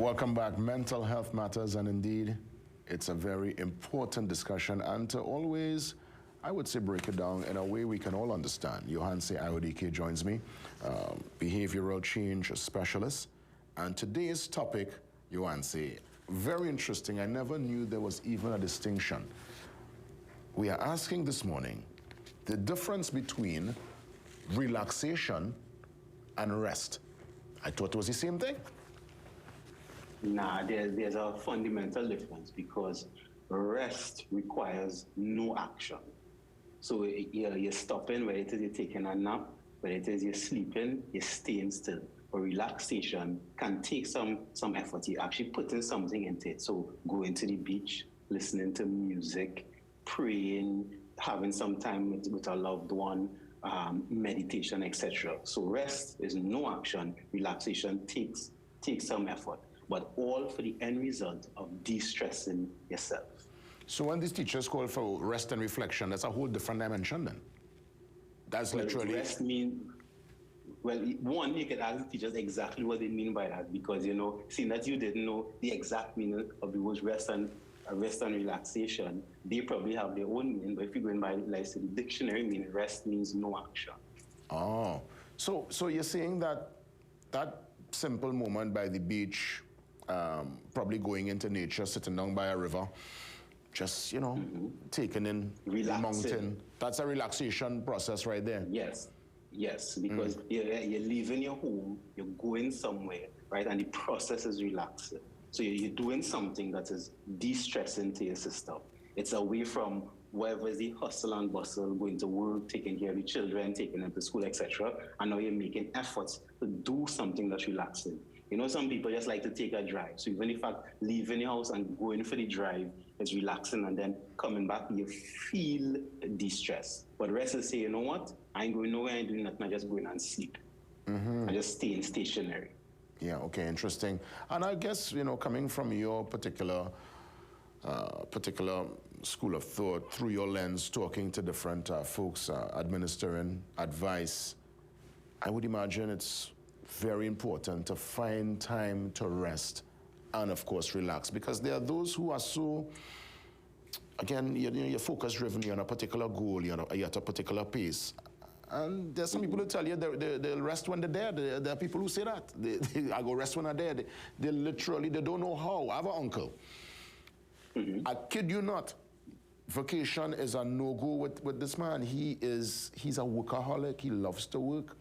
Welcome back. Mental health matters, and indeed, it's a very important discussion. And to always, I would say, break it down in a way we can all understand. Johanse Iodike joins me, behavioral change specialist. And today's topic, Johanse, very interesting. I never knew there was even a distinction. We are asking this morning the difference between relaxation and rest. I thought it was the same thing. Nah, there's a fundamental difference because rest requires no action. So you're stopping, whether it is you're taking a nap, whether it is you're sleeping, you're staying still. But relaxation can take some effort. You're actually putting something into it. So going to the beach, listening to music, praying, having some time with a loved one, meditation, etc. So rest is no action. Relaxation takes some effort, but all for the end result of de-stressing yourself. So when these teachers call for rest and reflection, that's a whole different dimension then? That's literally... Rest means, well, one, you can ask the teachers exactly what they mean by that, because, seeing that you didn't know the exact meaning of the words rest and relaxation, they probably have their own meaning, but if you go in by, like, so the dictionary meaning, rest means no action. Oh, so you're saying that simple moment by the beach, probably going into nature, sitting down by a river, just, taking in the mountain. That's a relaxation process right there. Yes, because you're leaving your home, you're going somewhere, right? And the process is relaxing. So you're doing something that is de-stressing to your system. It's away from wherever is the hustle and bustle, going to work, taking care of the children, taking them to school, etc. And now you're making efforts to do something that's relaxing. Some people just like to take a drive. So even in fact, leaving your house and going for the drive is relaxing, and then coming back, you feel de-stressed. But rest is say, you know what? I ain't going nowhere, I ain't doing nothing, I just going and sleep. I just staying stationary. Yeah, okay, interesting. And I guess, coming from your particular school of thought, through your lens, talking to different folks, administering advice, I would imagine it's very important to find time to rest and, of course, relax, because there are those who are so, again, you're focus-driven, you're on a particular goal, you're at a particular pace. And there's some people who tell you they'll rest when they're there. There are people who say that. I go rest when I'm there. They literally, they don't know how. I have an uncle. I kid you not. Vacation is a no-go with this man. He's a workaholic. He loves to work.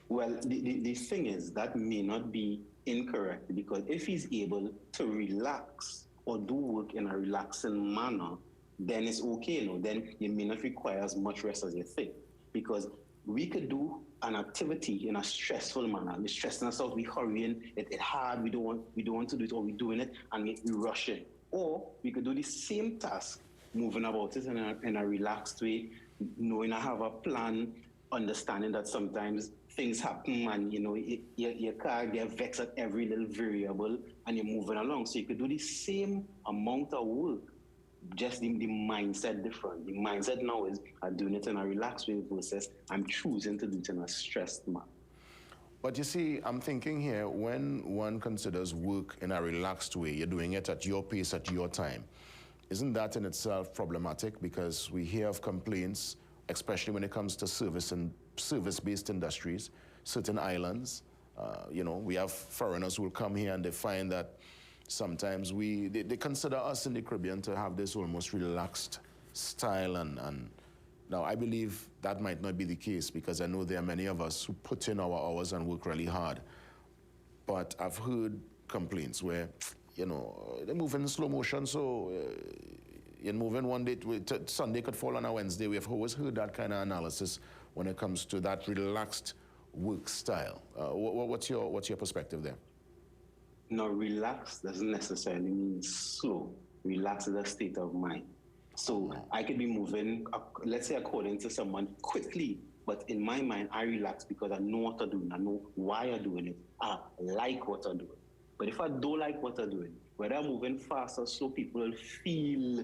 Well, the thing is, that may not be incorrect, because if he's able to relax or do work in a relaxing manner, then it's okay. Then you may not require as much rest as you think. Because we could do an activity in a stressful manner. We're stressing ourselves, we're hurrying, it's hard, we don't want to do it, or we're doing it and we rush it. Or we could do the same task, moving about it in a relaxed way, knowing I have a plan, understanding that sometimes things happen and your car gets vexed at every little variable and you're moving along. So you could do the same amount of work, just the mindset different. The mindset now is I'm doing it in a relaxed way versus I'm choosing to do it in a stressed manner. But you see, I'm thinking here, when one considers work in a relaxed way, you're doing it at your pace, at your time. Isn't that in itself problematic? Because we hear of complaints, especially when it comes to service and service-based industries, certain islands. We have foreigners who will come here and they find that sometimes they consider us in the Caribbean to have this almost relaxed style, and now I believe that might not be the case, because I know there are many of us who put in our hours and work really hard. But I've heard complaints where, they move in slow motion, so you're moving one day, Sunday could fall on a Wednesday. We've always heard that kind of analysis when it comes to that relaxed work style. What's your perspective there? No, relax doesn't necessarily mean slow. Relax is a state of mind. So I could be moving, let's say according to someone, quickly, but in my mind, I relax because I know what I'm doing. I know why I'm doing it. I like what I'm doing. But if I don't like what I'm doing, whether I'm moving fast or slow, people will feel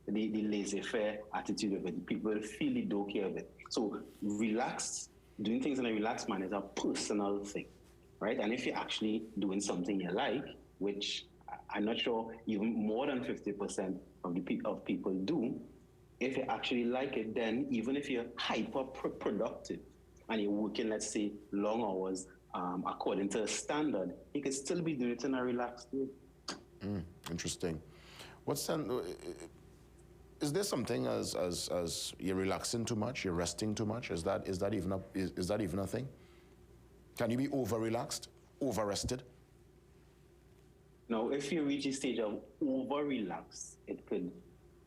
the laissez-faire attitude of it. People will feel the don't care of it. So relaxed, doing things in a relaxed manner is a personal thing. right? And if you're actually doing something you like, which I'm not sure even more than 50% of people do, if you actually like it, then even if you're hyper productive and you're working, let's say, long hours according to a standard, you can still be doing it in a relaxed way. Interesting. Is there something as you're relaxing too much, you're resting too much? Is that even a thing? Can you be over relaxed, over rested? Now, if you reach a stage of over relaxed, it could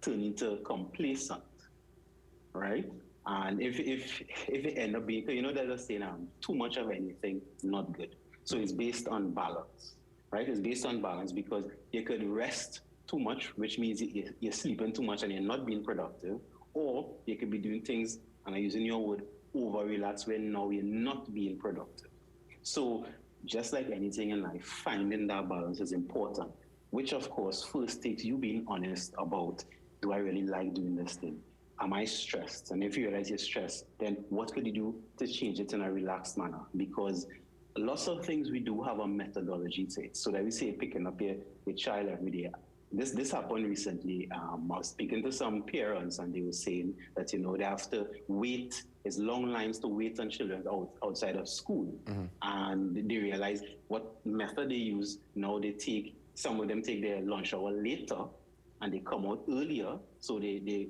turn into complacent, right? And if it end up being, you know, there's a saying, too much of anything, not good. So it's based on balance, right? It's based on balance because you could rest too much, which means you're sleeping too much and you're not being productive, or you could be doing things, and I'm using your word, over relaxed, where now you're not being productive. So just like anything in life, finding that balance is important, which of course first takes you being honest about, do I really like doing this thing? Am I stressed? And if you realize you're stressed, then what could you do to change it in a relaxed manner? Because lots of things we do have a methodology to it. So that we say picking up your child every day. This happened recently. I was speaking to some parents and they were saying that, you know, they have to wait, there's long lines to wait on children outside of school. And they realize what method they use. Now some of them take their lunch hour later and they come out earlier. So they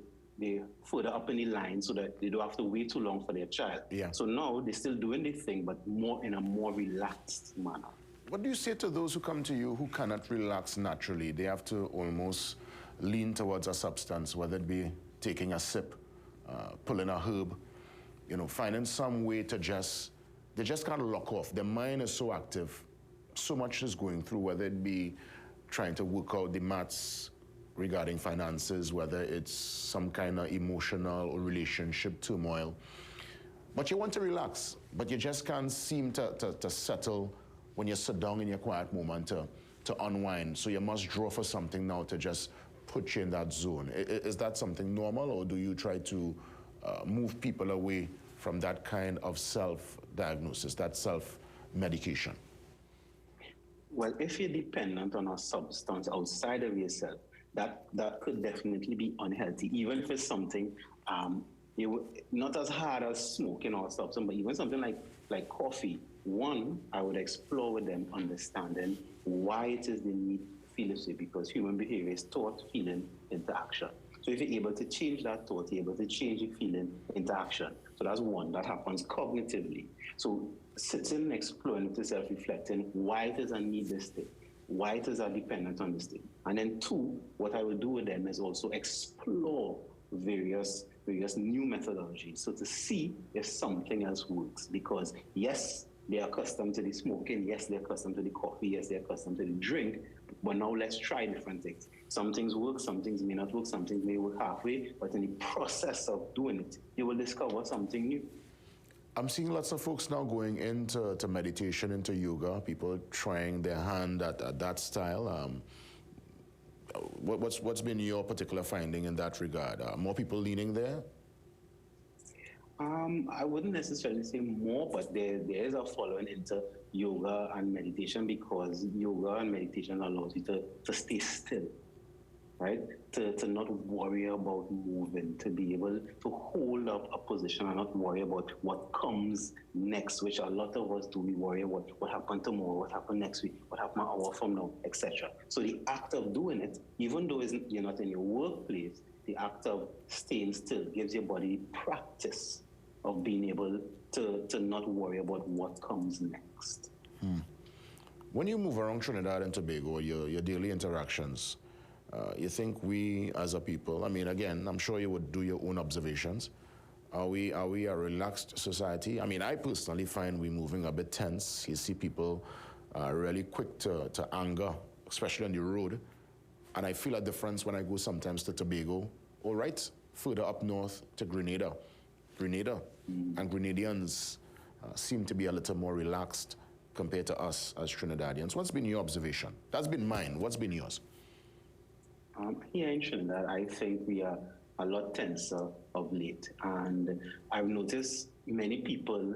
further up in the line so that they don't have to wait too long for their child. Yeah. So now they're still doing this thing, but more in a more relaxed manner. What do you say to those who come to you who cannot relax naturally? They have to almost lean towards a substance, whether it be taking a sip, pulling a herb, you know, finding some way to they just can't lock off. Their mind is so active, so much is going through, whether it be trying to work out the maths regarding finances, whether it's some kind of emotional or relationship turmoil. But you want to relax, but you just can't seem to settle when you sit down in your quiet moment to unwind. So you must draw for something now to just put you in that zone. Is that something normal, or do you try to move people away from that kind of self-diagnosis, that self-medication? Well, if you're dependent on a substance outside of yourself, that could definitely be unhealthy, even if it's something not as hard as smoking or substance, but even something like coffee. One, I would explore with them understanding why it is they need to feel this way, because human behavior is thought, feeling, into action. So if you're able to change that thought, you're able to change your feeling into action. So that's one, that happens cognitively. So sitting and exploring to self-reflecting why it is I need this thing, why it is I dependent on this thing. And then two, what I will do with them is also explore various new methodologies. So to see if something else works, because yes, they're accustomed to the smoking, yes, they're accustomed to the coffee, yes, they're accustomed to the drink, but now let's try different things. Some things work, some things may not work, some things may work halfway, but in the process of doing it, you will discover something new. I'm seeing lots of folks now going into meditation, into yoga, people trying their hand at that style. What's been your particular finding in that regard? More people leaning there? I wouldn't necessarily say more, but there is a following into yoga and meditation, because yoga and meditation allows you to stay still, right? To not worry about moving, to be able to hold up a position and not worry about what comes next, which a lot of us do. We worry about what happened tomorrow, what happened next week, what happened an hour from now, etc. So the act of doing it, even though you're not in your workplace, the act of staying still gives your body practice of being able to not worry about what comes next. When you move around Trinidad and Tobago, your daily interactions, you think we as a people, I mean, again, I'm sure you would do your own observations. Are we a relaxed society? I mean, I personally find we're moving a bit tense. You see people really quick to anger, especially on the road. And I feel a difference when I go sometimes to Tobago, or right further up north to Grenada. And Grenadians seem to be a little more relaxed compared to us as Trinidadians. What's been your observation? That's been mine. What's been yours? Here in Trinidad, I think we are a lot tenser of late. And I've noticed many people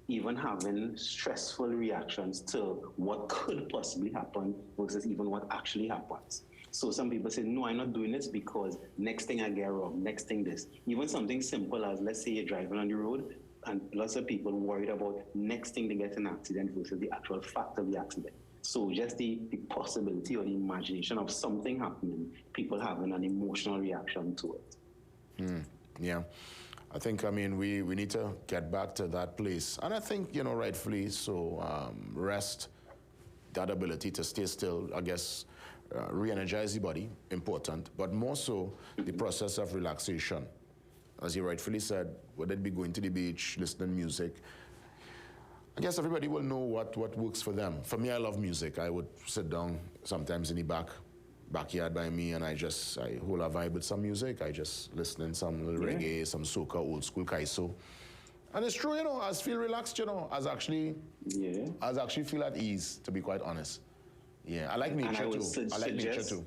even having stressful reactions to what could possibly happen versus even what actually happens. So some people say, no, I'm not doing this because next thing I get wrong, next thing this. Even something simple as, let's say you're driving on the road and lots of people worried about next thing they get an accident versus the actual fact of the accident. So just the possibility or the imagination of something happening, people having an emotional reaction to it. Yeah. I think, I mean, we need to get back to that place. And I think, you know, rightfully so, rest, that ability to stay still, I guess, re-energize the body, important, but more so the process of relaxation. As you rightfully said, whether it be going to the beach, listening to music, I guess everybody will know what works for them. For me, I love music. I would sit down sometimes in the backyard by me, and I hold a vibe with some music. I just listen to some little reggae, some soca, old school kaiso. And it's true, you know, I feel relaxed, you know, I actually feel at ease, to be quite honest. Yeah, I like nature too. I like nature too.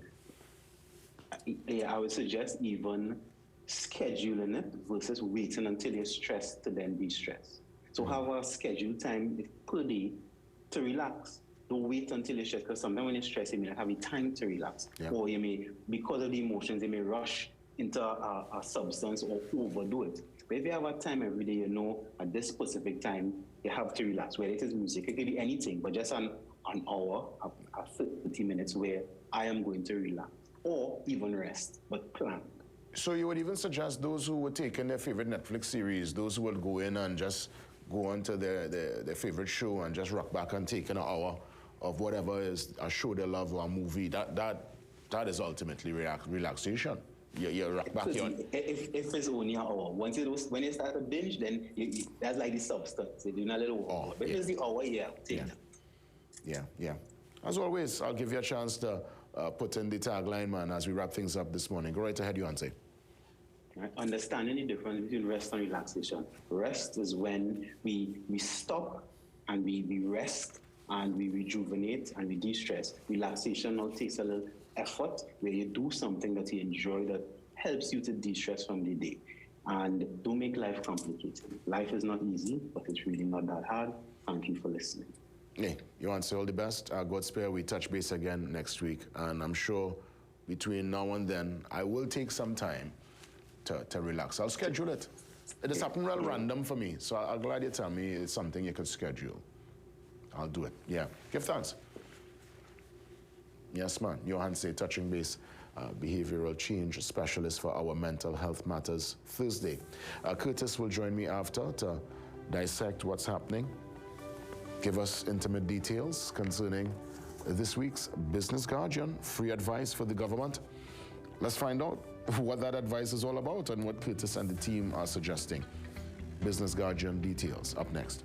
Yeah, I would suggest even scheduling it versus waiting until you're stressed to then be stressed. So have a scheduled time per day to relax. Don't wait until you're stressed, because sometimes when you're stressed, you may not have time to relax. Yeah. Or you may, because of the emotions, you may rush into a substance or overdo it. But if you have a time every day, you know at this specific time, you have to relax. Whether it is music, it could be anything, but just an hour, 30 minutes where I am going to relax. Or even rest, but plan. So you would even suggest those who would take in their favorite Netflix series, those who would go in and just go on to their favorite show and just rock back and take in an hour of whatever is a show they love or a movie, that is ultimately relaxation. You rock back so if it's only an hour, when you start to binge, then that's like the substance. You're doing a little more. But if it's the hour, take that. Yeah. As always, I'll give you a chance to put in the tagline, man, as we wrap things up this morning. Go right ahead, Yuanse. Right. Understanding the difference between rest and relaxation. Rest is when we stop and we rest and we rejuvenate and we de-stress. Relaxation now takes a little effort where you do something that you enjoy that helps you to de-stress from the day. And don't make life complicated. Life is not easy, but it's really not that hard. Thank you for listening. Hey, Yuanse, all the best. God spare, we touch base again next week. And I'm sure between now and then, I will take some time to relax. I'll schedule it. It is something real random for me, so I'm glad you tell me it's something you could schedule. I'll do it. Yeah. Give thanks. Yes, man. Yuanse, touching base, behavioral change specialist for our mental health matters Thursday. Curtis will join me after to dissect what's happening, give us intimate details concerning this week's Business Guardian, free advice for the government. Let's find out what that advice is all about and what Curtis and the team are suggesting. Business Guardian details up next.